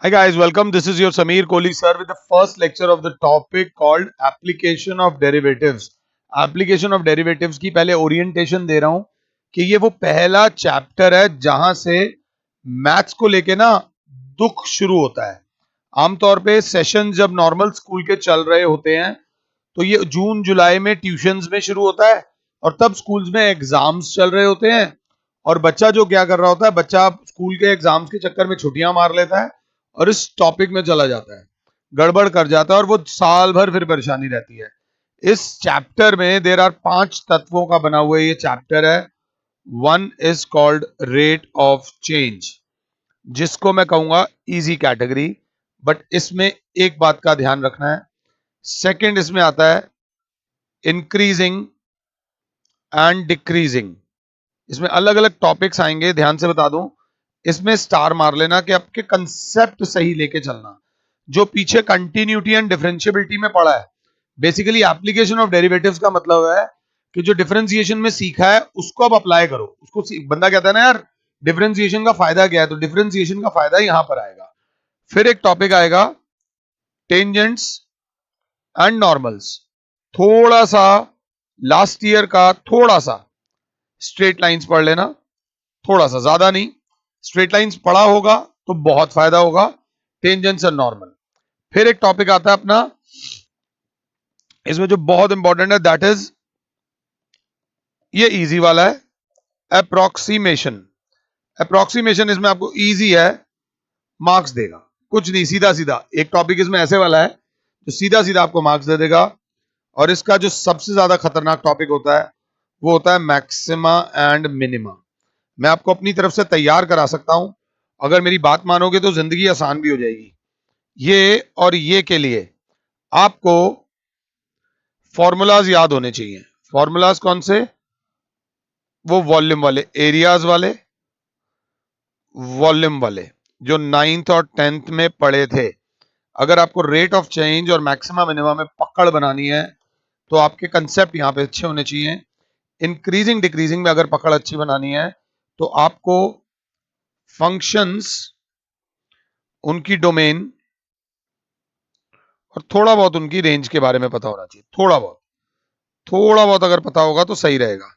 Hi guys, welcome. This is your Sameer Kohli sir with the first lecture of the topic called Application of Derivatives. Application of Derivatives की पहले orientation दे रहा हूं कि ये वो पहला चैप्टर है जहां से मैथ्स को लेके ना दुख शुरू होता है। आमतौर पे सेशन जब नॉर्मल स्कूल के चल रहे होते हैं तो ये जून जुलाई में ट्यूशंस में शुरू होता है और तब स्कूल्स में एग्जाम्स चल रहे होते हैं और बच्चा जो क्या कर रहा होता है, बच्चा स्कूल के एग्जाम्स के चक्कर में छुट्टियां मार लेता है और इस टॉपिक में चला जाता है, गड़बड़ कर जाता है और वो साल भर फिर परेशानी रहती है। इस चैप्टर में देर आर 5 तत्वों का बना हुआ ये चैप्टर है। One is called rate of change, जिसको मैं कहूंगा इजी कैटेगरी, बट इसमें एक बात का ध्यान रखना है। सेकंड इसमें आता है इंक्रीजिंग एंड डिक्रीजिंग। इसमें अलग अलग टॉपिक्स आएंगे, ध्यान से बता दूं। इसमें स्टार मार लेना कि आपके कंसेप्ट सही लेके चलना। जो पीछे कंटिन्यूटी एंड डिफरेंशियबिलिटी में पड़ा है, बेसिकली एप्लीकेशन ऑफ डेरिवेटिव्स का मतलब है कि जो डिफरेंशिएशन में सीखा है उसको अब अप्लाई करो। उसको बंदा कहता है ना यार, डिफरेंशिएशन का फायदा क्या है, तो डिफरेंशिएशन का फायदा यहां पर आएगा। फिर एक टॉपिक आएगा टेंजेंट्स एंड नॉर्मल्स। थोड़ा सा लास्ट ईयर का थोड़ा सा स्ट्रेट लाइंस पढ़ लेना, थोड़ा सा, ज्यादा नहीं। स्ट्रेट लाइंस पढ़ा होगा तो बहुत फायदा होगा। Tangents and normal. फिर एक टॉपिक आता है अपना, इसमें जो बहुत इंपॉर्टेंट है दैट इज, ये इजी वाला है, अप्रोक्सीमेशन। अप्रोक्सीमेशन इसमें आपको इजी है, मार्क्स देगा। कुछ नहीं, सीधा सीधा एक टॉपिक इसमें ऐसे वाला है जो सीधा सीधा आपको मार्क्स दे देगा। और इसका जो सबसे ज्यादा खतरनाक टॉपिक होता है वो होता है मैक्सिमा एंड मिनिमा। मैं आपको अपनी तरफ से तैयार करा सकता हूं, अगर मेरी बात मानोगे तो जिंदगी आसान भी हो जाएगी। ये और ये के लिए आपको फॉर्मूलाज याद होने चाहिए। फॉर्मूलाज कौन से? वो वॉल्यूम वाले, एरियाज वाले, वॉल्यूम वाले, जो 9th और 10th में पढ़े थे। अगर आपको रेट ऑफ चेंज और मैक्सिमा मिनिमा में पकड़ बनानी है तो आपके कंसेप्ट यहां पे अच्छे होने चाहिए। इंक्रीजिंग डिक्रीजिंग में अगर पकड़ अच्छी बनानी है तो आपको फंक्शंस, उनकी डोमेन और थोड़ा बहुत उनकी रेंज के बारे में पता होना चाहिए। थोड़ा बहुत अगर पता होगा तो सही रहेगा।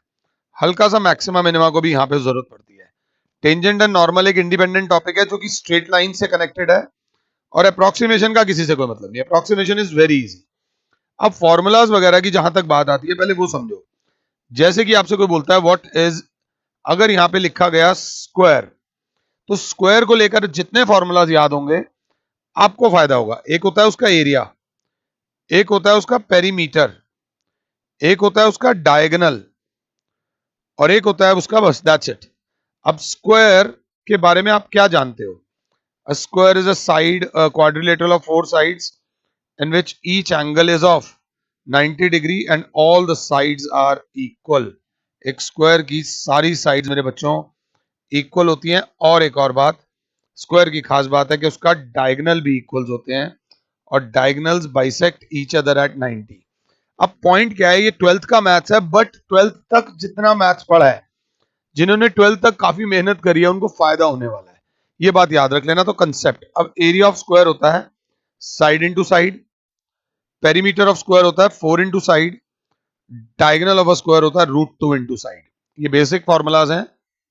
हल्का सा मैक्सिमा मिनिमा को भी यहां पे जरूरत पड़ती है। टेंजेंट एंड नॉर्मल एक इंडिपेंडेंट टॉपिक है जो कि स्ट्रेट लाइन से कनेक्टेड है, और अप्रोक्सीमेशन का किसी से कोई मतलब नहीं। Approximation is very easy. अब फॉर्मूलाज वगैरह की जहां तक बात आती है, पहले वो समझो। जैसे कि आपसे कोई बोलता है व्हाट इज, अगर यहां पे लिखा गया स्क्वायर, तो स्क्वायर को लेकर जितने फॉर्मूलाज याद होंगे आपको फायदा होगा। एक होता है उसका एरिया, एक होता है उसका पेरीमीटर, एक होता है उसका डायगोनल, और एक होता है उसका बस, दैट्स इट। अब स्क्वायर के बारे में आप क्या जानते हो? A square is a side, a quadrilateral of 4 sides in which each angle is of 90 degree and all the sides are equal. एक स्क्वायर की सारी साइड्स मेरे बच्चों इक्वल होती हैं। और एक और बात, स्क्वायर की खास बात है कि उसका डायगोनल भी इक्वल्स होते हैं और diagonals bisect each other at 90। अब पॉइंट क्या है, ये 12th का मैथ्स है, बट 12th तक जितना मैथ्स पढ़ा है, जिन्होंने 12th तक काफी मेहनत करी है, उनको फायदा होने वाला है। ये बात याद रख लेना। तो कंसेप्ट, अब एरिया ऑफ स्क्वायर होता है side into side, perimeter of square होता है 4 into side, diagonal of a square होता है √2 इंटू साइड। ये बेसिक फॉर्मूलाज हैं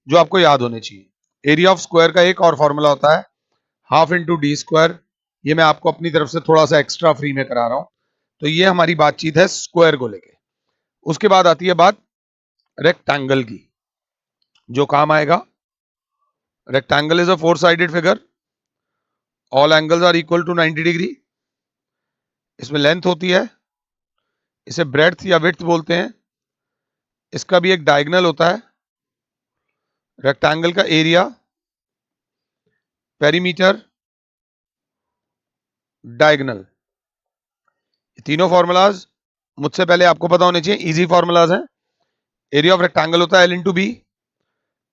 जो आपको याद होने चाहिए। एरिया ऑफ स्क्वायर का एक और फॉर्मूला होता है हाफ इंटू डी स्क्वायर। ये मैं आपको अपनी तरफ से थोड़ा सा एक्स्ट्रा फ्री में करा रहा हूं। तो ये हमारी बातचीत है स्क्वायर को लेके। उसके बाद आती है बात रेक्टेंगल की, जो काम आएगा। Rectangle is a 4 sided figure, all angles are equal to 90 degree. इसमें लेंथ होती है, इसे ब्रेड्थ या विड्थ बोलते हैं। इसका भी एक डायगोनल होता है। रेक्टेंगल का एरिया, पेरीमीटर, डायगोनल, तीनों फॉर्मूलाज मुझसे पहले आपको पता होने चाहिए, इजी फॉर्मूलाज हैं। एरिया ऑफ रेक्टेंगल होता है L into B,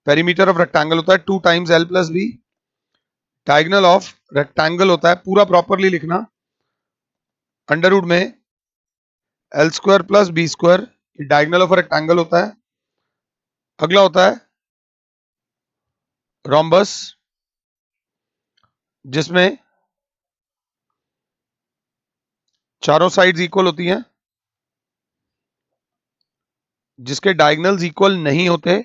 perimeter of rectangle होता है 2 times L plus B, diagonal of rectangle होता है, पूरा प्रॉपरली लिखना, अंडर रूट में L square plus B square. Diagonal of rectangle होता है। अगला होता है रोम्बस, जिसमें चारों साइड्स इक्वल होती हैं, जिसके डायगोनल्स इक्वल नहीं होते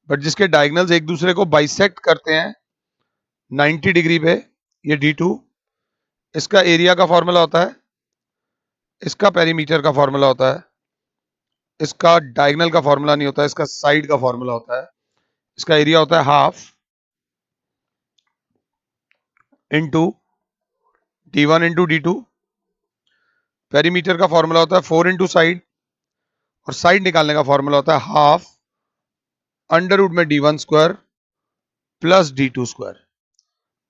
बट जिसके डायगोनल्स एक दूसरे को बाइसेक्ट करते हैं 90 डिग्री पे, ये D2, इसका एरिया का फॉर्मूला होता है, इसका पेरीमीटर का फॉर्मूला होता है, इसका डायगोनल का फॉर्मूला नहीं होता है, इसका साइड का फॉर्मूला होता है। इसका एरिया होता है half into D1 into D2, perimeter का फॉर्मूला होता है 4 इंटू साइड, और साइड निकालने का फॉर्मूला होता है हाफ अंडर रूट में D1 square plus D2 square,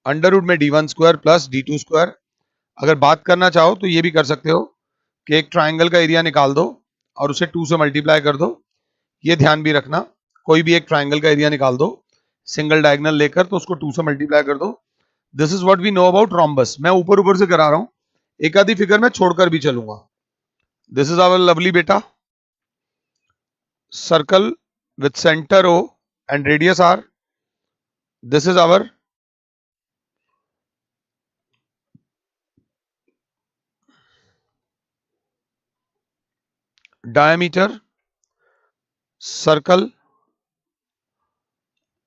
under root में D1 square plus D2 square. अगर बात करना चाहो तो ये भी कर सकते हो कि एक ट्राइंगल का एरिया निकाल दो और उसे 2 से मल्टीप्लाई कर दो। ये ध्यान भी रखना, कोई भी एक ट्राइंगल का एरिया निकाल दो सिंगल डायगोनल लेकर, तो उसको 2 से मल्टीप्लाई कर दो। This is what we know about rhombus. मैं ऊपर ऊपर से करा रहा हूं, एक आधी फिगर में छोड़कर भी चलूंगा। दिस इज आवर लवली बेटा circle with centre O and radius R। This is our diameter, circle,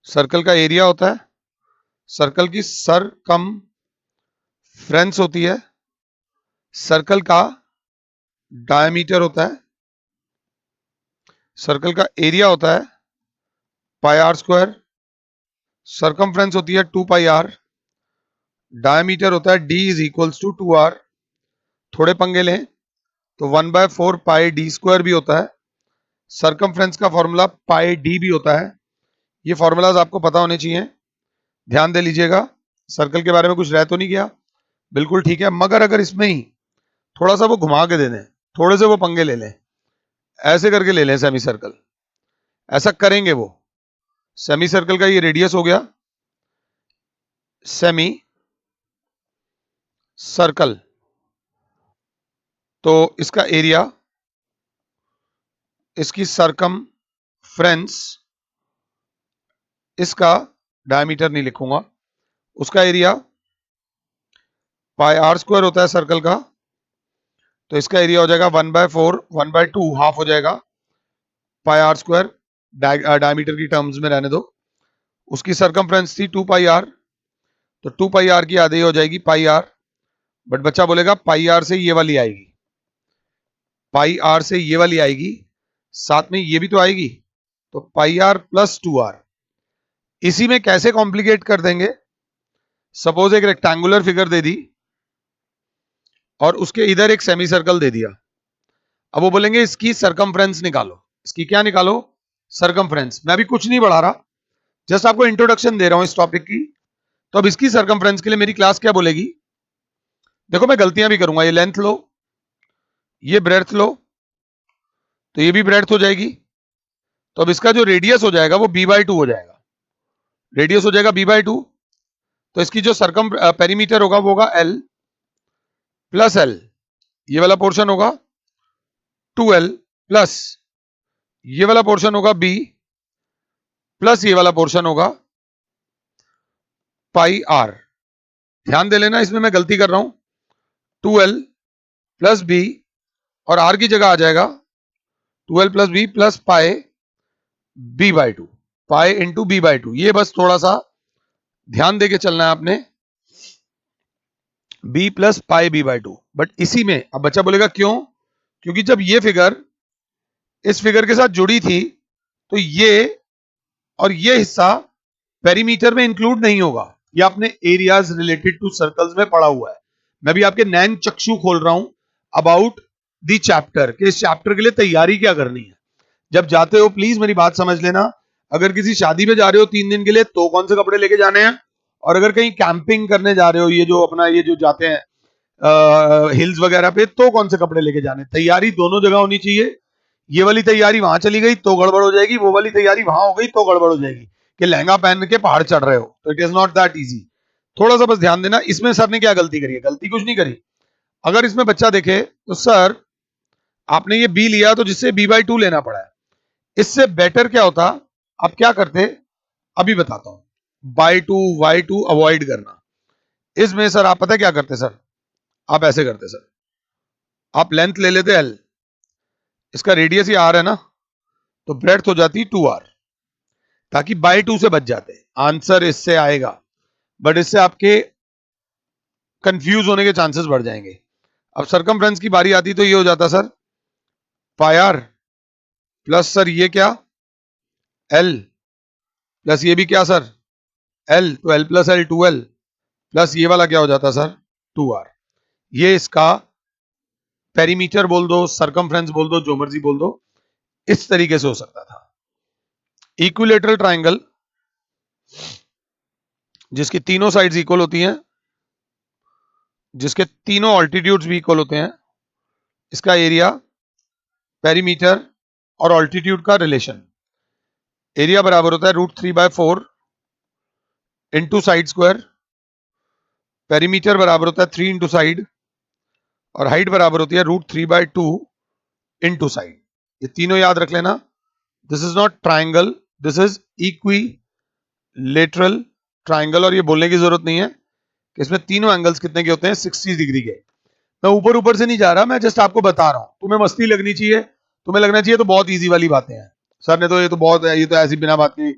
circle का एरिया होता है, सर्कल की सरकमफ्रेंस होती है, सर्कल का डायमीटर होता है, सर्कल का एरिया होता है पाई आर स्क्वायर, सरकमफ्रेंस होती है 2 पाई आर, डायमीटर होता है d is equals to 2r। थोड़े पंगे लें तो 1/4 पाई d स्क्वायर भी होता है, सरकमफ्रेंस का फॉर्मूला पाई d भी होता है। ये फॉर्मूलाज आपको पता होने चाहिए, ध्यान दे लीजिएगा। सर्कल के बारे में कुछ रह तो नहीं गया, बिल्कुल ठीक है, मगर अगर इसमें ही थोड़ा सा वो घुमा के दे दें, थोड़े से वो पंगे ले लें, ऐसे करके ले लें सेमी सर्कल, ऐसा करेंगे वो सेमी सर्कल का ये रेडियस हो गया सेमी सर्कल, तो इसका एरिया, इसकी सरकमफ्रेंस, इसका डायमीटर नहीं लिखूंगा, उसका एरिया पाई आर स्क्वायर होता है सर्कल का, तो इसका एरिया हो जाएगा 1/4, 1/2 हाफ हो जाएगा पाई आर स्क्वायर, डायमीटर की टर्म्स में रहने दो। उसकी सरकमफ्रेंस थी 2 पाई आर, तो 2 पाई आर की आधी हो जाएगी पाई आर, बट बच्चा बोलेगा पाई आर से ये वाली आएगी, पाई आर से ये वाली आएगी, साथ में ये भी तो आएगी, तो पाई आर प्लस 2r। इसी में कैसे कॉम्प्लिकेट कर देंगे, सपोज एक रेक्टेंगुलर फिगर दे दी और उसके इधर एक सेमी सर्कल दे दिया, अब वो बोलेंगे इसकी सरकमफ्रेंस निकालो, इसकी क्या निकालो, सरकमफ्रेंस। मैं अभी कुछ नहीं बढ़ा रहा, जस्ट आपको इंट्रोडक्शन दे रहा हूं इस टॉपिक की। तो अब इसकी सरकमफ्रेंस के लिए मेरी क्लास क्या बोलेगी, देखो मैं गलतियां भी करूंगा, ये लेंथ लो, ये ब्रेड्थ लो, तो ये भी ब्रेड्थ हो जाएगी, तो अब इसका जो रेडियस हो जाएगा वो b/2 हो जाएगा, रेडियस हो जाएगा b/2, तो इसकी जो सरकम पेरीमीटर होगा वो होगा L प्लस L, ये वाला पोर्शन होगा 2L प्लस ये वाला पोर्शन होगा B प्लस ये वाला पोर्शन होगा पाई R। ध्यान दे लेना, इसमें मैं गलती कर रहा हूं, 2L प्लस B और R की जगह आ जाएगा 2L plus B plus pi B/2, pi into B/2। ये बस थोड़ा सा ध्यान देके चलना है आपने, B plus pi B/2। But इसी में अब बच्चा बोलेगा क्यों, क्योंकि जब ये फिगर इस फिगर के साथ जुड़ी थी तो ये और ये हिस्सा पेरीमीटर में इंक्लूड नहीं होगा, ये आपने एरियाज रिलेटेड टू सर्कल्स में पढ़ा हुआ है। मैं भी आपके नैन चक्षु खोल रहा हूं अबाउट दी चैप्टर, कि इस चैप्टर के लिए तैयारी क्या करनी है। जब जाते हो प्लीज मेरी बात समझ लेना, अगर किसी शादी में जा रहे हो 3 दिन के लिए तो कौन से कपड़े लेके जाने हैं, और अगर कहीं कैंपिंग करने जा रहे हो, ये जो अपना ये जो जाते हैं हिल्स वगैरह पे, तो कौन से कपड़े लेके जाने। तैयारी दोनों जगह होनी चाहिए, ये वाली तैयारी वहां चली गई तो गड़बड़ हो जाएगी, वो वाली तैयारी वहां हो गई तो गड़बड़ हो जाएगी, कि लहंगा पहन के पहाड़ चढ़ रहे हो, तो it is not that easy. थोड़ा सा बस ध्यान देना। इसमें सर ने क्या गलती करी है, गलती कुछ नहीं करी। अगर इसमें बच्चा देखे तो सर आपने ये बी लिया तो जिससे b/2 लेना पड़ा है, इससे बेटर क्या होता, आप क्या करते अभी बताता हूं, by2 y2 अवॉइड करना। इसमें सर आप पता क्या करते सर, आप ऐसे करते सर, आप लेंथ ले लेते एल, इसका रेडियस ही आर है ना, तो ब्रेड्थ हो जाती 2r, ताकि बाय 2 से बच जाते। आंसर इससे आएगा, बट इससे आपके कंफ्यूज होने के चांसेस बढ़ जाएंगे। अब सरकमफ्रेंस की बारी आती तो ये हो जाता sir pi R plus sir ये क्या एल, प्लस ये भी क्या सर एल, तो L plus L 2l, plus ये वाला क्या हो जाता सर 2r। ये इसका पेरीमीटर बोल दो, सरकमफ्रेंस बोल दो, जो मर्जी बोल दो, इस तरीके से हो सकता था। इक्विलेटरल ट्राइंगल जिसकी तीनों साइड्स इक्वल होती हैं, जिसके तीनों ऑल्टीट्यूड्स भी इक्वल होते हैं, इसका एरिया, पेरीमीटर और ऑल्टीट्यूड का रिलेशन, एरिया बराबर होता है √3/4 इंटू साइड स्क्वायर, पेरीमीटर बराबर होता है 3 इंटू साइड, और हाइट बराबर होती है √3/2 इंटू साइड। ये तीनों याद रख लेना। This is not triangle, this is equilateral triangle, और ये बोलने की जरूरत नहीं है कि इसमें तीनों एंगल्स कितने के होते हैं, 60 डिग्री के। मैं ऊपर ऊपर से नहीं जा रहा, मैं जस्ट आपको बता रहा हूं, तुम्हें मस्ती लगनी चाहिए, तुम्हें लगना चाहिए तो बहुत इजी वाली बातें हैं, सर ने तो ये तो बहुत है, ये तो ऐसी बिना बात की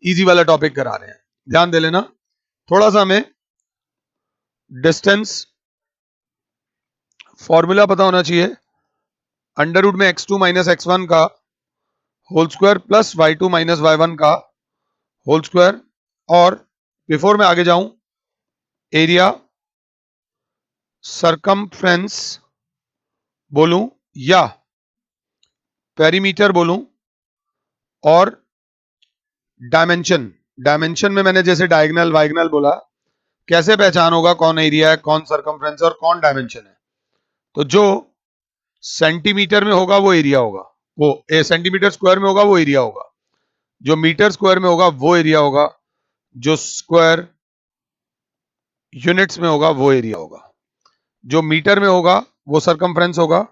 इजी वाला टॉपिक करा रहे हैं। ध्यान दे लेना, थोड़ा सा हमें डिस्टेंस फॉर्मूला पता होना चाहिए, अंडर रूट में x2 माइनस x1 का whole square plus y2 minus y1 का होल स्क्वायर, और बिफोर मैं आगे जाऊं एरिया सरकमफ्रेंस बोलूं या पेरीमीटर बोलूं, और डायमेंशन, डायमेंशन में मैंने जैसे डायगोनल वाइगनल बोला, कैसे पहचान होगा कौन एरिया है, कौन सरकमफ्रेंस और कौन डायमेंशन है। तो जो सेंटीमीटर में होगा वो एरिया होगा, वो सेंटीमीटर स्क्वायर में होगा वो एरिया होगा, जो मीटर स्क्वायर में होगा वो एरिया होगा, जो स्क्वायर यूनिट्स में होगा वो एरिया होगा, जो मीटर में होगा वो सरकमफ्रेंस होगा,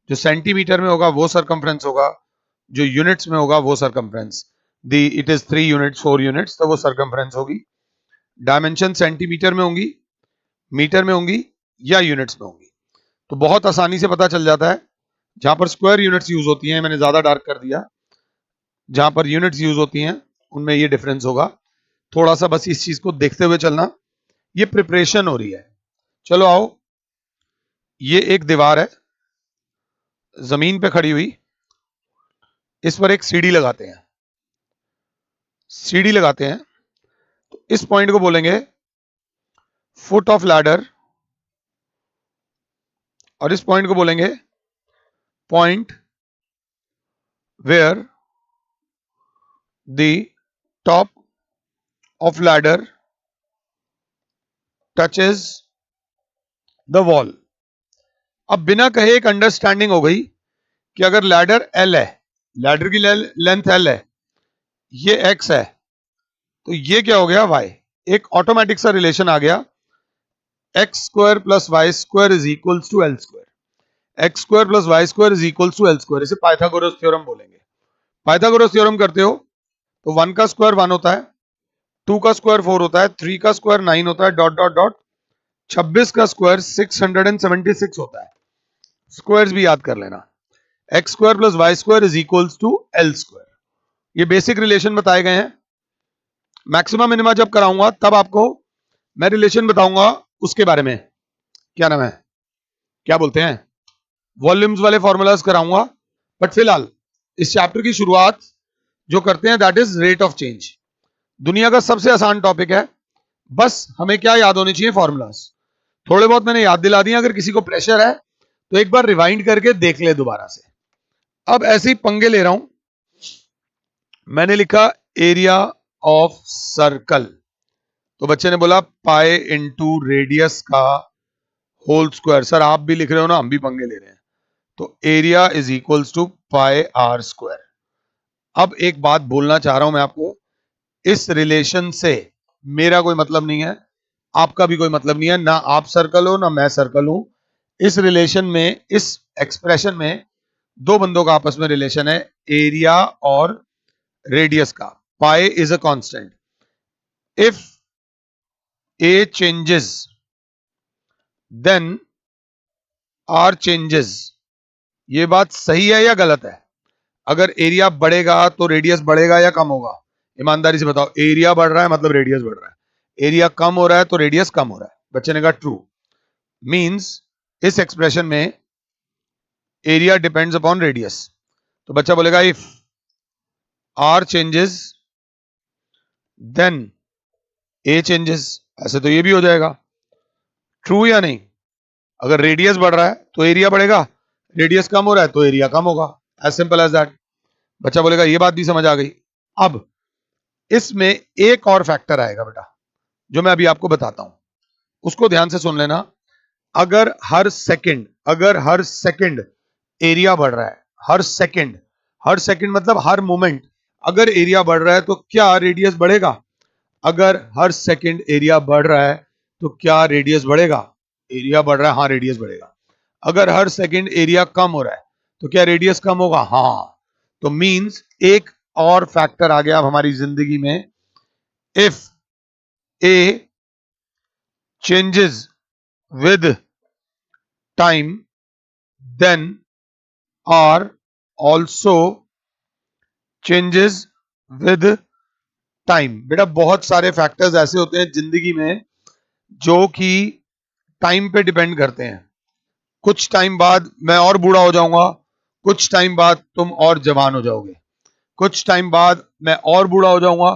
जो सेंटीमीटर में होगा वो सरकमफ्रेंस होगा, जो यूनिट्स में होगा वो circumference. The it is 3 units 4 units, तो वो सरकमफ्रेंस होगी। डायमेंशन सेंटीमीटर में होंगी, मीटर में होंगी या यूनिट्स में होंगी। तो बहुत आसानी से पता चल जाता है, जहां पर स्क्वायर यूनिट्स यूज होती हैं, मैंने ज्यादा डार्क कर दिया, जहां पर यूनिट्स यूज होती हैं उनमें ये डिफरेंस होगा। थोड़ा सा बस इस चीज को देखते हुए चलना, ये प्रिपरेशन हो रही है। चलो आओ, ये एक दीवार है जमीन पे खड़ी हुई, इस पर एक सीढ़ी लगाते हैं, सीढ़ी लगाते हैं, तो इस पॉइंट को बोलेंगे फुट ऑफ लैडर, और इस पॉइंट को बोलेंगे point where the top of ladder touches the wall. अब बिना कहे एक अंडरस्टैंडिंग हो गई कि अगर लैडर एल है, लैडर की लेंथ एल है, ये एक्स है, तो ये क्या हो गया वाई। एक ऑटोमेटिक सा रिलेशन आ गया, X square plus Y square is equals to L square, X square plus Y square is equals to L square. इसे पाइथागोरस थ्योरम बोलेंगे। पाइथागोरस थ्योरम करते हो तो 1 का स्क्वायर 1 होता है, 2 का स्क्वायर 4 होता है, 3 का स्क्वायर 9 होता है, डॉट डॉट डॉट, 26 का स्क्वायर 676 होता है। स्क्वायर्स भी याद कर लेना, X square plus Y square is equals to L square. ये बेसिक रिलेशन बताए गए हैं। मैक्सिमम मिनिमा जब कराऊंगा तब आपको मैं रिलेशन बताऊंगा उसके बारे में, क्या नाम है, क्या बोलते हैं, वॉल्यूम्स वाले फॉर्मूलाज कराऊंगा। बट फिलहाल इस चैप्टर की शुरुआत जो करते हैं that is rate of change. दुनिया का सबसे आसान टॉपिक है, बस हमें क्या याद होने चाहिए, फॉर्मूलाज। थोड़े बहुत मैंने याद दिला दिया, अगर किसी को प्रेशर है तो एक बार रिवाइंड करके देख ले दोबारा से। अब ऐसे ही पंगे ले रहा हूं, मैंने लिखा एरिया ऑफ सर्कल, तो बच्चे ने बोला पाई इंटू रेडियस का होल स्क्वायर। सर आप भी लिख रहे हो ना, हम भी पंगे ले रहे हैं, तो area is equals to pi R square. अब एक बात बोलना चाह रहा हूं मैं आपको, इस रिलेशन से मेरा कोई मतलब नहीं है, आपका भी कोई मतलब नहीं है, ना आप सर्कल हो ना मैं सर्कल हूं। इस रिलेशन में, इस एक्सप्रेशन में दो बंदों का आपस में रिलेशन है, एरिया और रेडियस का। Pi is a constant, if A changes then R changes, ये बात सही है या गलत है? अगर एरिया बढ़ेगा तो रेडियस बढ़ेगा या कम होगा? ईमानदारी से बताओ, एरिया बढ़ रहा है मतलब रेडियस बढ़ रहा है, एरिया कम हो रहा है तो रेडियस कम हो रहा है। बच्चे ने कहा ट्रू, मींस इस एक्सप्रेशन में एरिया डिपेंड्स अपॉन रेडियस। तो बच्चा बोलेगा if R changes then A changes, ऐसे तो ये भी हो जाएगा, ट्रू या नहीं? अगर रेडियस बढ़ रहा है तो एरिया बढ़ेगा, रेडियस कम हो रहा है तो एरिया कम होगा, एज सिंपल एज दैट। बच्चा बोलेगा ये बात भी समझ आ गई। अब इसमें एक और फैक्टर आएगा बेटा, जो मैं अभी आपको बताता हूं, उसको ध्यान से सुन लेना। अगर हर सेकंड एरिया बढ़ रहा है, हर सेकंड मतलब हर मोमेंट अगर एरिया बढ़ रहा है तो क्या रेडियस बढ़ेगा? अगर हर सेकंड एरिया बढ़ रहा है तो क्या रेडियस बढ़ेगा? एरिया बढ़ रहा है, हाँ रेडियस बढ़ेगा। अगर हर सेकंड एरिया कम हो रहा है तो क्या रेडियस कम होगा? हाँ। तो मींस एक और फैक्टर आ गया अब हमारी जिंदगी में, if A changes with time then R also changes with time. बेटा बहुत सारे फैक्टर्स ऐसे होते हैं जिंदगी में जो कि टाइम पे डिपेंड करते हैं। कुछ टाइम बाद मैं और बूढ़ा हो जाऊंगा, कुछ टाइम बाद तुम और जवान हो जाओगे, कुछ टाइम बाद मैं और बूढ़ा हो जाऊंगा,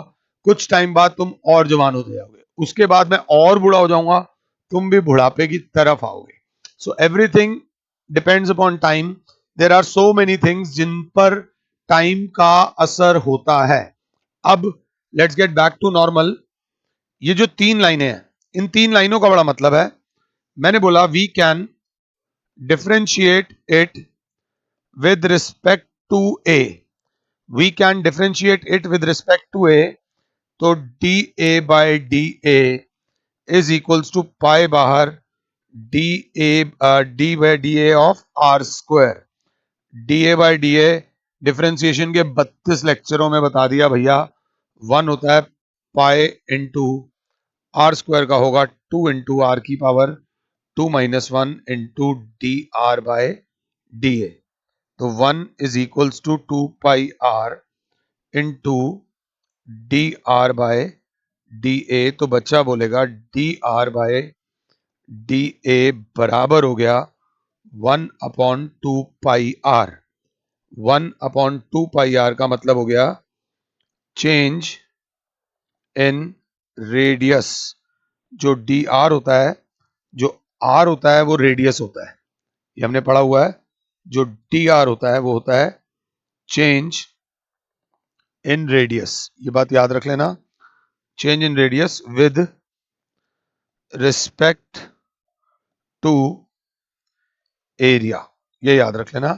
कुछ टाइम बाद तुम और जवान हो जाओगे, उसके बाद मैं और बूढ़ा हो जाऊंगा, तुम भी बुढ़ापे की तरफ आओगे। So everything depends upon time. There are so many things जिन पर टाइम का असर होता है। अब let's get back to normal. ये जो तीन लाइनें हैं, इन तीन लाइनों का बड़ा मतलब है। मैंने बोला we can differentiate it with respect to a, we can differentiate it with respect to a, तो dA by dA is equals to पाई बाहर d by dA of r square। dA by dA differentiation के 32 लेक्चरों में बता दिया भैया, 1 होता है पाई इंटू आर स्क्वायर का होगा 2 इंटू आर की power 2 minus 1 into D R by D A. तो 1 is equals to 2 pi R into D R by D A. तो बच्चा बोलेगा D R by D A बराबर हो गया 1 upon 2 pi R. 1 upon 2 pi R का मतलब हो गया चेंज इन रेडियस। जो डी आर होता है, जो आर होता है वो रेडियस होता है, ये हमने पढ़ा हुआ है। जो डी आर होता है वो होता है चेंज इन रेडियस, ये बात याद रख लेना। Change in radius with respect to area, ये याद रख लेना।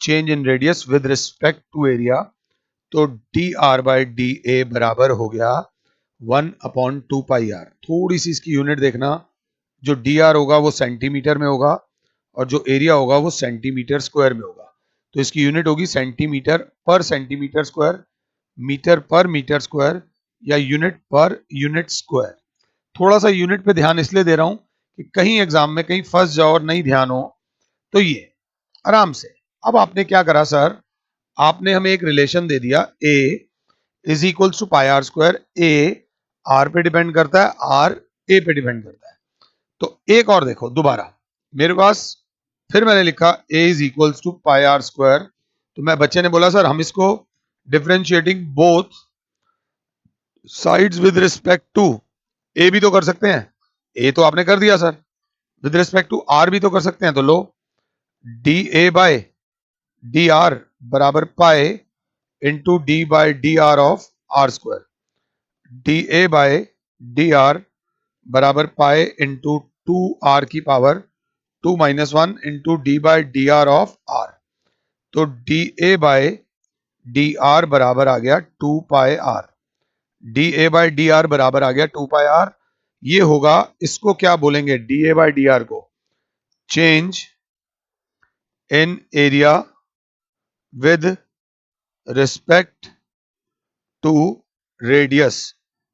Change in radius with respect to area. तो D R by D A बराबर हो गया 1 अपॉन 2 पाई आर। थोड़ी सी इसकी यूनिट देखना, जो डी आर होगा वो सेंटीमीटर में होगा और जो एरिया होगा वो सेंटीमीटर स्क्वायर में होगा। तो इसकी यूनिट होगी सेंटीमीटर पर सेंटीमीटर स्क्वायर, मीटर पर मीटर स्क्वायर, या यूनिट पर यूनिट स्क्वायर। थोड़ा सा यूनिट पे ध्यान इसलिए दे रहा हूं कि कहीं एग्जाम में कहीं फंस जाओ और नहीं ध्यान हो। तो ये आराम से, अब आपने क्या करा सर, आपने हमें एक रिलेशन दे दिया a is equals to pi R square. A R पे डिपेंड करता है, आर ए पे डिपेंड करता है। तो एक और देखो दोबारा मेरे पास, फिर मैंने लिखा a is equals to pi R square. तो मैं बच्चे ने बोला सर हम इसको differentiating both sides with respect to A भी तो कर सकते हैं। ए तो आपने कर दिया sir, with respect to R भी तो कर सकते हैं। तो लो D A by D R बराबर pi into D by D R of R square. D A by D R बराबर पाए इंटू 2 आर की power 2 minus 1 into D by D R of R. तो D A by D R बराबर आ गया 2 pi R. D A by D R बराबर आ गया 2 pi are. ये होगा, इसको क्या बोलेंगे, D A by D R को change in area with respect to radius.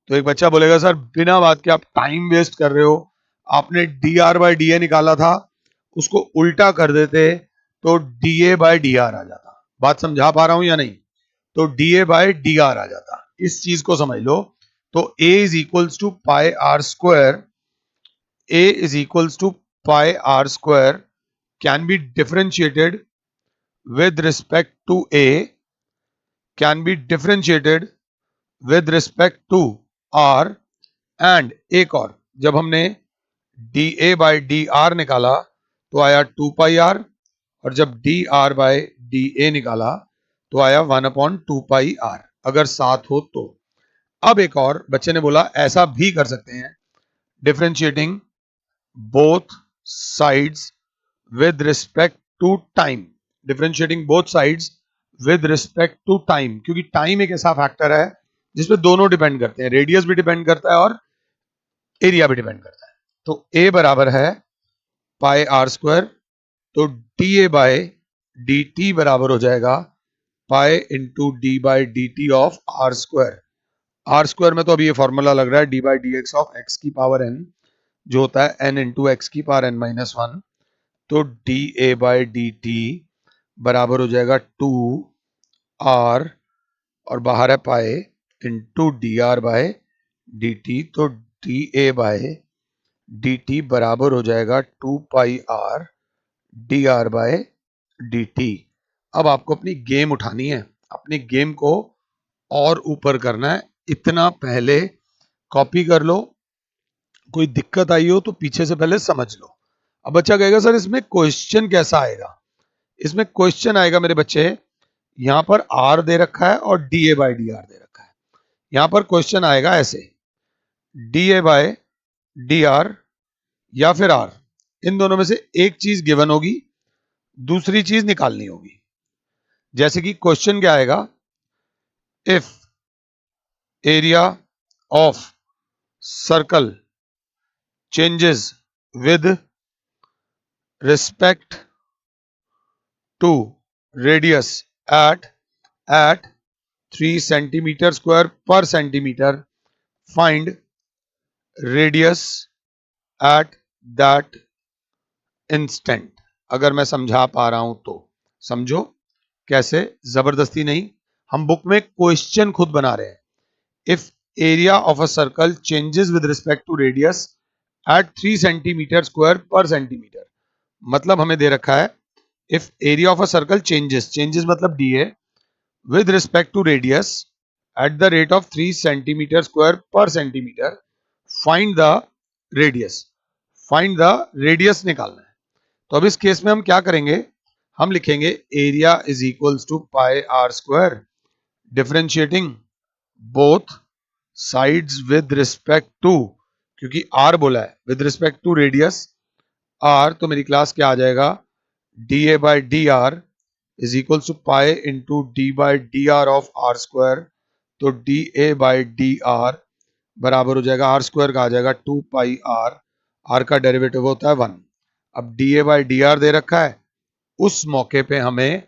तो एक बच्चा बोलेगा सर बिना बात के आप टाइम वेस्ट कर रहे हो, आपने D R by D A निकाला था उसको उल्टा कर देते तो dA बाय डी आर आ जाता। बात समझा पा रहा हूं या नहीं? तो dA बाय डी आर आ जाता। इस चीज को समझ लो। तो A is equals to pi R square, A is equals to pi r square can be differentiated with respect to A, can be differentiated with respect to R, and एक और, जब हमने dA by dr निकाला तो आया 2 pi r, और जब dr by dA निकाला तो आया 1/2 pi r, अगर साथ हो तो। अब एक और बच्चे ने बोला ऐसा भी कर सकते हैं, differentiating both sides with respect to time, differentiating both sides with respect to time, क्योंकि टाइम एक ऐसा फैक्टर है जिसपे दोनों डिपेंड करते हैं, रेडियस भी डिपेंड करता है और एरिया भी डिपेंड करता है। तो A बराबर है पाई आर स्क्वायर, तो D A by D T बराबर हो जाएगा pi into D by D T of R square. R square में तो अभी ये फॉर्मूला लग रहा है D by D X of X की पावर एन, जो होता है एन इंटू एक्स की पावर एन माइनस वन। तो D A by D T बराबर हो जाएगा 2 आर, और बाहर है पाए into D R by D T. तो D A by D T बराबर हो जाएगा 2 pi R D R by D T. अब आपको अपनी गेम उठानी है, अपनी गेम को और ऊपर करना है। इतना पहले कॉपी कर लो, कोई दिक्कत आई हो तो पीछे से पहले समझ लो। अब बच्चा कहेगा सर इसमें क्वेश्चन कैसा आएगा? इसमें क्वेश्चन आएगा मेरे बच्चे, यहां पर आर दे रखा है और D A by D R दे रखा है। यहां पर क्वेश्चन आएगा ऐसे, D A by D R या फिर आर, इन दोनों में से एक चीज गिवन होगी, दूसरी चीज निकालनी होगी। जैसे कि क्वेश्चन क्या आएगा, if area of circle changes with respect to radius at 3 centimetre square per centimetre, find radius at that instant. अगर मैं समझा पा रहा हूं तो समझो, कैसे, जबरदस्ती नहीं, हम बुक में क्वेश्चन खुद बना रहे हैं। If area of a circle changes with respect to radius at 3 centimetre square per centimetre, मतलब हमें दे रखा है if area of a circle changes, changes मतलब D A, with respect to radius at the rate of 3 centimetre square per centimetre, find the radius. Find the radius निकालना है। तो अब इस केस में हम क्या करेंगे, हम लिखेंगे area is equals to pi R square, differentiating both sides with respect to, क्योंकि आर बोला है with respect to radius R, तो मेरी क्लास क्या आ जाएगा, D A by D R is equals to pi into D by D R of R square. तो D A by D R बराबर हो जाएगा, आर स्क्वायर का आ जाएगा 2 पाई आर, आर का डेरिवेटिव होता है 1। अब D A by D R दे रखा है, उस मौके पे हमें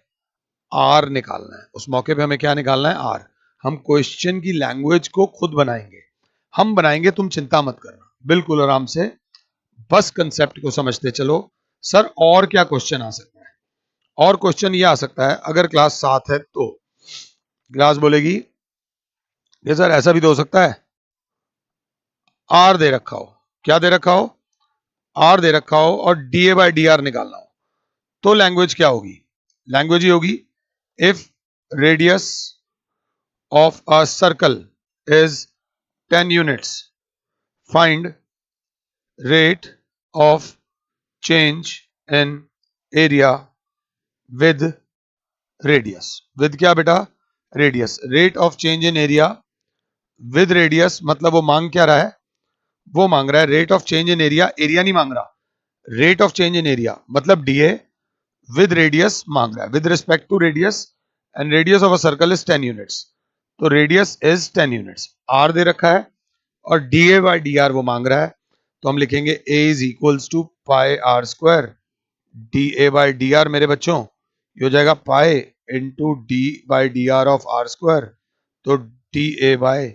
आर निकालना है। उस मौके पे हमें क्या निकालना है, आर। हम क्वेश्चन की लैंग्वेज को खुद बनाएंगे, हम बनाएंगे, तुम चिंता मत करना, बिल्कुल आराम से, बस कंसेप्ट को समझते चलो। सर और क्या क्वेश्चन आ सकता है? और क्वेश्चन ये आ सकता है, अगर क्लास 7 है तो क्लास बोलेगी ये सर ऐसा भी तो हो सकता है, आर दे रखा हो, क्या दे रखा हो, आर दे रखा हो और D A by D are निकालना हो, तो लैंग्वेज क्या होगी, लैंग्वेज ही होगी if radius of a circle is 10 units, find rate of change in area with radius. With क्या बेटा, radius. Rate of change in area with radius, मतलब वो मांग क्या रहा है, वो मांग रहा है rate of change in area, area नहीं मांग रहा, rate of change in area, मतलब डीए विद रेडियस मांग रहा है, with respect to radius, and radius of a circle is 10 units, तो रेडियस इज 10 यूनिट्स, आर दे रखा है और D A by D R वो मांग रहा है। तो हम लिखेंगे A is equals to pi R square, D A by D are मेरे बच्चों ये हो जाएगा pi into D by D R of R square. तो D A by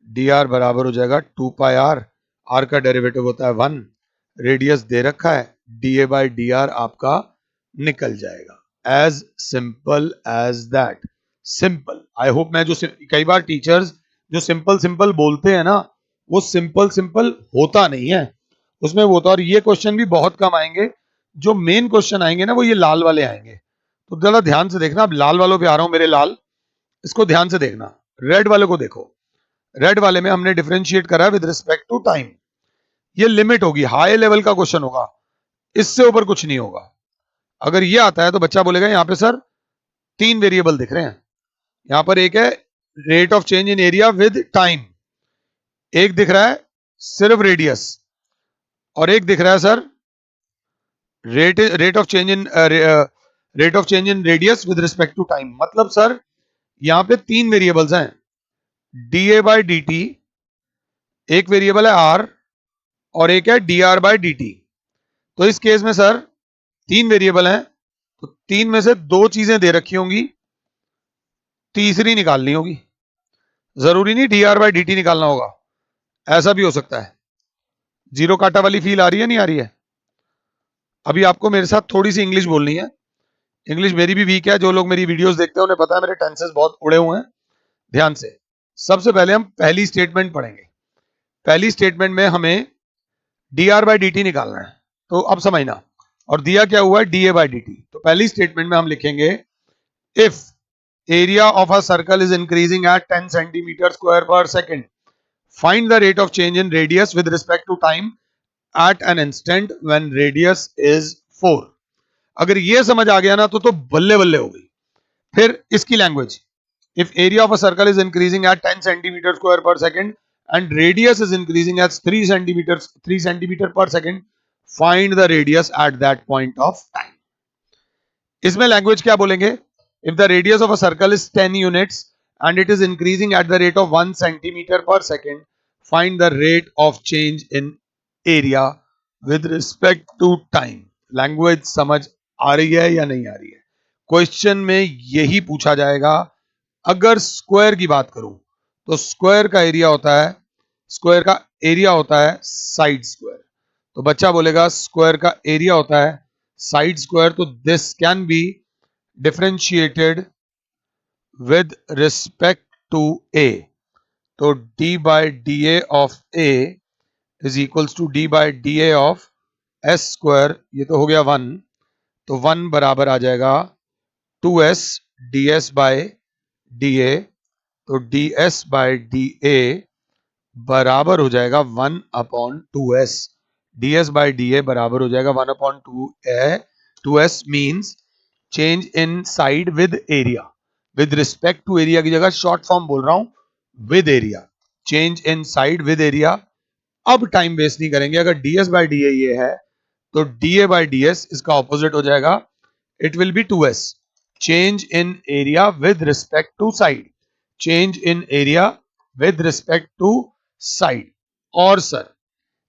D R बराबर हो जाएगा 2 पाई आर, आर का डेरिवेटिव होता है 1, रेडियस दे रखा है D A by D R आपका निकल जाएगा. As simple as that. Simple. I hope मैं जो कई बार टीचर्स जो सिंपल सिंपल बोलते हैं ना, वो सिंपल सिंपल होता नहीं है, उसमें वो होता. और ये क्वेश्चन भी बहुत कम आएंगे. जो मेन क्वेश्चन आएंगे ना वो ये लाल वाले आएंगे. तो जरा ध्यान से देखना. अब लाल वालों पे आ रहा हूं मेरे लाल, इसको ध्यान से देखना. रेड वाले को देखो. रेड वाले में हमने डिफरेंशिएट करा विद रिस्पेक्ट टू टाइम. ये लिमिट होगी, हाई लेवल का क्वेश्चन होगा, इससे ऊपर कुछ नहीं होगा. अगर ये आता है तो बच्चा बोलेगा यहां पे सर 3 वेरिएबल दिख रहे हैं. यहां पर एक है rate of change in area with time, एक दिख रहा है सिर्फ रेडियस, और एक दिख रहा है sir rate of change in radius with respect to time. मतलब सर यहां पे 3 वेरिएबल्स हैं. D A by D T, एक वेरिएबल है आर, और एक है D R by D T. तो इस केस में सर 3 वेरिएबल हैं, तो 3 में से 2 चीजें दे रखी होंगी, तीसरी निकालनी होगी. जरूरी नहीं D R by D T निकालना होगा, ऐसा भी हो सकता है. जीरो काटा वाली फील आ रही है नहीं आ रही है? अभी आपको मेरे साथ थोड़ी सी इंग्लिश बोलनी है. इंग्लिश मेरी भी वीक है. जो लोग मेरी वीडियोस देखते हैं उन्हें पता है मेरे टेंसेस बहुत उड़े हुए हैं. ध्यान से. सबसे पहले हम पहली स्टेटमेंट पढ़ेंगे. पहली स्टेटमेंट में हमें D R by D T निकालना है. तो अब समझना. और दिया क्या हुआ है? D A by D T. तो पहली स्टेटमेंट में हम लिखेंगे if area of a circle is increasing at 10 centimetre square per second, find the rate of change in radius with respect to time at an instant when radius is 4. अगर ये समझ आ गया ना तो बल्ले बल्ले हो गई. फिर इसकी language. If area of a circle is increasing at 10 centimetre square per second and radius is increasing at 3 centimeter per second, find the radius at that point of time. इसमें लैंग्वेज क्या बोलेंगे? if the radius of a circle is 10 units and it is increasing at the rate of 1 centimeter per second, find the rate of change in area with respect to time. Language समझ आ रही है या नहीं आ रही है? Question में यही पूछा जाएगा. अगर स्क्वायर की बात करूं तो स्क्वायर का एरिया होता है, स्क्वायर का एरिया होता है साइड स्क्वायर. तो बच्चा बोलेगा स्क्वायर का एरिया होता है साइड स्क्वायर. तो this can be differentiated with respect to A. तो D by D A of A is equals to D by D A of S square. ये तो हो गया 1. तो 1 बराबर आ जाएगा 2s D S by D A. तो D S by D A बराबर हो जाएगा 1 upon 2s. D S by D A बराबर हो जाएगा 1 upon 2s. Means change in side with area. With respect to area की जगह शॉर्ट फॉर्म बोल रहा हूं, with area. Change in side with area. अब टाइम वेस्ट नहीं करेंगे. अगर D S by D A ये है तो D A by D S इसका ऑपोजिट हो जाएगा. It will be 2s. Change in area with respect to side. Change in area with respect to side. और सर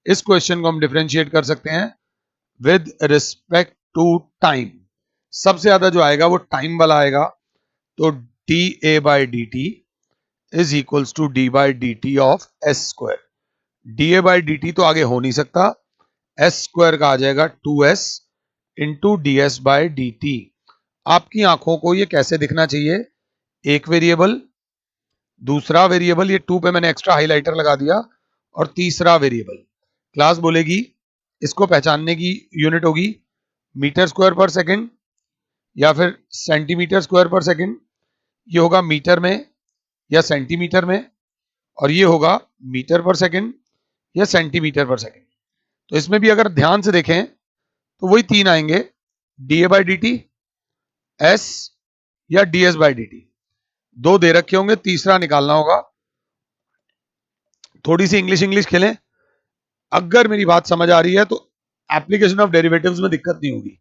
इस क्वेश्चन को हम डिफरेंशिएट कर सकते हैं विद रिस्पेक्ट टू टाइम. सबसे ज्यादा जो आएगा वो टाइम वाला आएगा. तो D A by D T is equals to D by D T of S square. D A by D T तो आगे हो नहीं सकता. एस स्क्वायर का आ जाएगा 2s into D S by D T. आपकी आंखों को ये कैसे दिखना चाहिए? एक वेरिएबल, दूसरा वेरिएबल, ये 2 पे मैंने एक्स्ट्रा हाइलाइटर लगा दिया, और तीसरा वेरिएबल. क्लास बोलेगी इसको पहचानने की यूनिट होगी मीटर स्क्वायर पर सेकंड या फिर सेंटीमीटर स्क्वायर पर सेकंड. ये होगा मीटर में या सेंटीमीटर में, और ये होगा मीटर पर सेकंड या सेंटीमीटर पर सेकंड. तो इसमें भी अगर ध्यान से देखें तो वही 3 आएंगे, D A by D T, S या D S by D T. 2 दे रखे होंगे, तीसरा निकालना होगा. थोड़ी सी इंग्लिश खेलें. अगर मेरी बात समझ आ रही है तो एप्लीकेशन ऑफ डेरिवेटिव्स में दिक्कत नहीं होगी.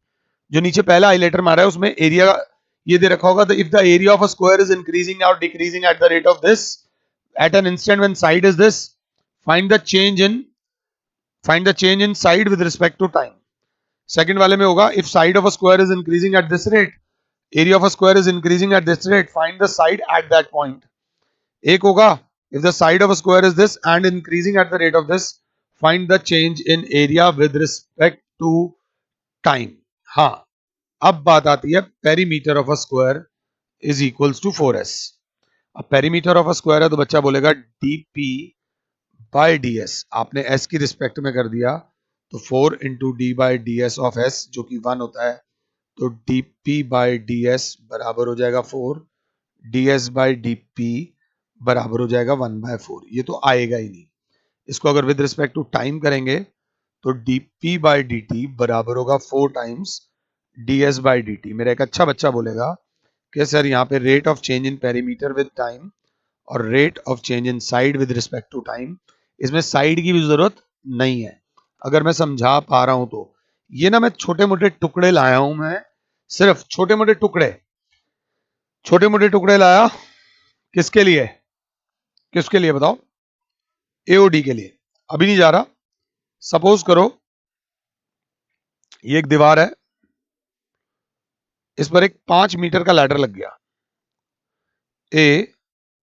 जो नीचे पहला हाइलाइटर मारा है उसमें एरिया ये दे रखा होगा. If the area of a square is increasing और decreasing at the rate of this at an instant when side is this, find the change in side with respect to time. Second वाले में होगा if side of a square is increasing at this rate, area of a square is increasing at this rate, find the side at that point. एक होगा if the side of a square is this and increasing at the rate of this, find the change in area with respect to time. हाँ, अब बात आती है perimeter of a square is equals to 4s। अब perimeter of a square है तो बच्चा बोलेगा dp बाय ds। आपने s की रिस्पेक्ट में कर दिया तो 4 into D by D S of s जो कि 1 होता है, तो dp बाई ds बराबर हो जाएगा 4, ds बाई dp बराबर हो जाएगा 1/4। ये तो आएगा ही नहीं। इसको अगर विद रिस्पेक्ट टू टाइम करेंगे तो dp बाई dt बराबर होगा 4 टाइम्स ds बाई dt। मेरा एक अच्छा बच्चा बोलेगा कि सर यहाँ पे rate of change in perimeter with time और rate of change in side with respect to time, इसमें साइड की भी जरूरत नहीं है। अगर मैं समझा पा रहा हूं तो ये ना मैं छोटे मोटे टुकड़े लाया हूं, मैं सिर्फ छोटे मोटे टुकड़े लाया। किसके लिए? किसके लिए बताओ? एओडी के लिए। अभी नहीं जा रहा। सपोज करो ये एक दीवार है, इस पर एक 5 मीटर का लैडर लग गया। ए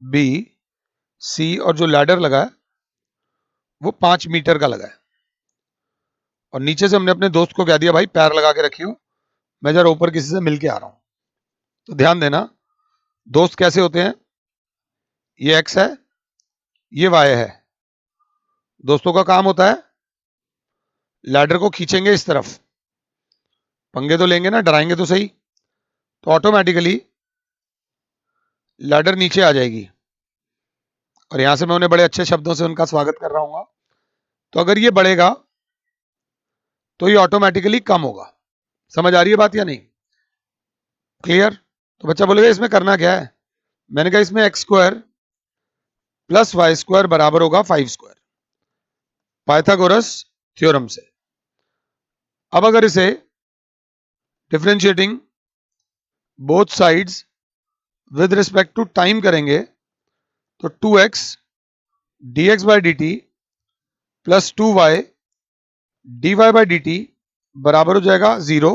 बी सी और जो लैडर लगा है वो 5 मीटर का लगा है, और नीचे से हमने अपने दोस्त को कह दिया भाई पैर लगा के रखियो, मैं जरा ऊपर किसी से मिल के आ रहा हूं। तो ध्यान देना, दोस्त कैसे होते हैं? ये एक्स है, ये वाई है। दोस्तों का काम होता है लैडर को खींचेंगे इस तरफ, पंगे तो लेंगे ना, डराएंगे तो सही, तो ऑटोमेटिकली लैडर नीचे आ जाएगी और यहां से मैं उन्हें बड़े अच्छे शब्दों से उनका स्वागत कर रहा हूं। तो अगर ये बढ़ेगा तो ये ऑटोमेटिकली कम होगा। समझ आ रही है बात या नहीं? क्लियर? तो बच्चा बोलेगा इसमें करना क्या है? मैंने कहा इसमें X square plus Y square बराबर होगा 5 स्क्वायर, पाइथागोरस थ्योरम से। अब अगर इसे differentiating both sides with respect to time करेंगे तो 2x dx by D T plus 2y dy by D T बराबर हो जाएगा 0।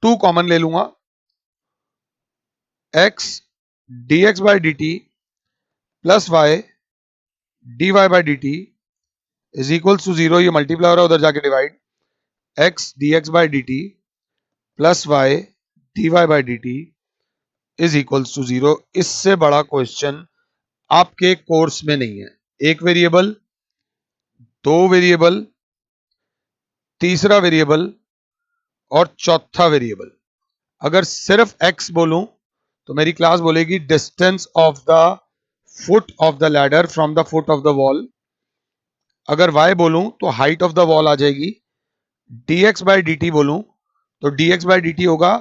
2 कॉमन ले लूंगा, x dx by D T plus y dy by D T is equals to 0। ये multiply हो रहा है, उधर जाके divide. x dx by D T plus y dy by D T is equals to 0। इससे बड़ा क्वेश्चन आपके course में नहीं है। एक वेरिएबल, दो वेरिएबल, तीसरा वेरिएबल और चौथा वेरिएबल। अगर सिर्फ x बोलूं तो मेरी क्लास बोलेगी distance of the foot of the ladder from the foot of the wall. अगर y बोलूं तो हाइट ऑफ द वॉल आ जाएगी। dx बाई डी टी बोलूं तो dx बाई डी टी होगा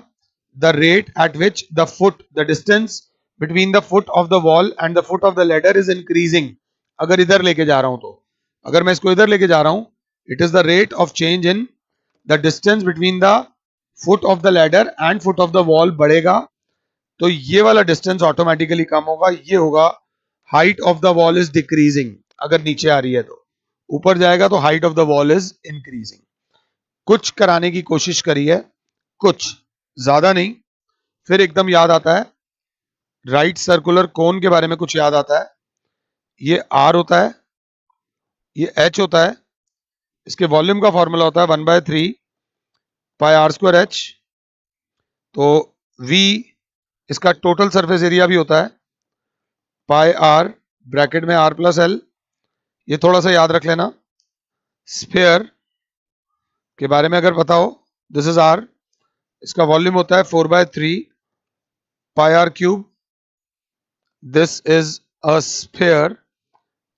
the rate at which the foot, the distance between the foot of the wall and the foot of the ladder is increasing. अगर इधर लेके जा रहा हूं तो, अगर मैं इसको इधर लेके जा रहा हूं, it is the rate of change in the distance between the foot of the ladder and foot of the wall बढ़ेगा तो ये वाला डिस्टेंस ऑटोमेटिकली कम होगा। ये होगा height of the wall is decreasing. अगर नीचे आ रही है तो, ऊपर जाएगा तो height of the wall is increasing. कुछ कराने की कोशिश करी है, कुछ ज्यादा नहीं। फिर एकदम याद आता है राइट सर्कुलर कोन के बारे में, कुछ याद आता है। ये R होता है, ये H होता है, इसके वॉल्यूम का फॉर्मूला होता है 1/3 पाई आर स्क्वायर एच। तो V इसका टोटल सरफेस एरिया भी होता है पाई आर ब्रैकेट में R प्लस L। ये थोड़ा सा याद रख लेना। स्फीयर के बारे में अगर पता हो, दिस इज R, इसका वॉल्यूम होता है 4/3 pi R cube. This is a sphere,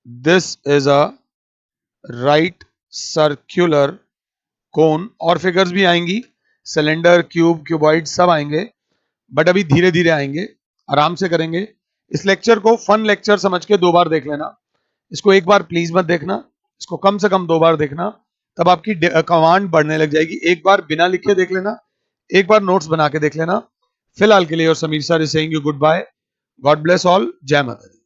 this is a right circular cone. और फिगर्स भी आएंगी, सिलेंडर, क्यूब, क्यूबॉइड सब आएंगे, बट अभी धीरे धीरे आएंगे, आराम से करेंगे। इस लेक्चर को फन लेक्चर समझ के 2 बार देख लेना। इसको एक बार प्लीज मत देखना, इसको कम से कम 2 बार देखना, तब आपकी कमांड बढ़ने लग जाएगी। एक बार बिना लिखे देख लेना, एक बार नोट्स बना के देख लेना। फिलहाल के लिए और Sameer sir is saying you good bye. God bless all. जय माता दी।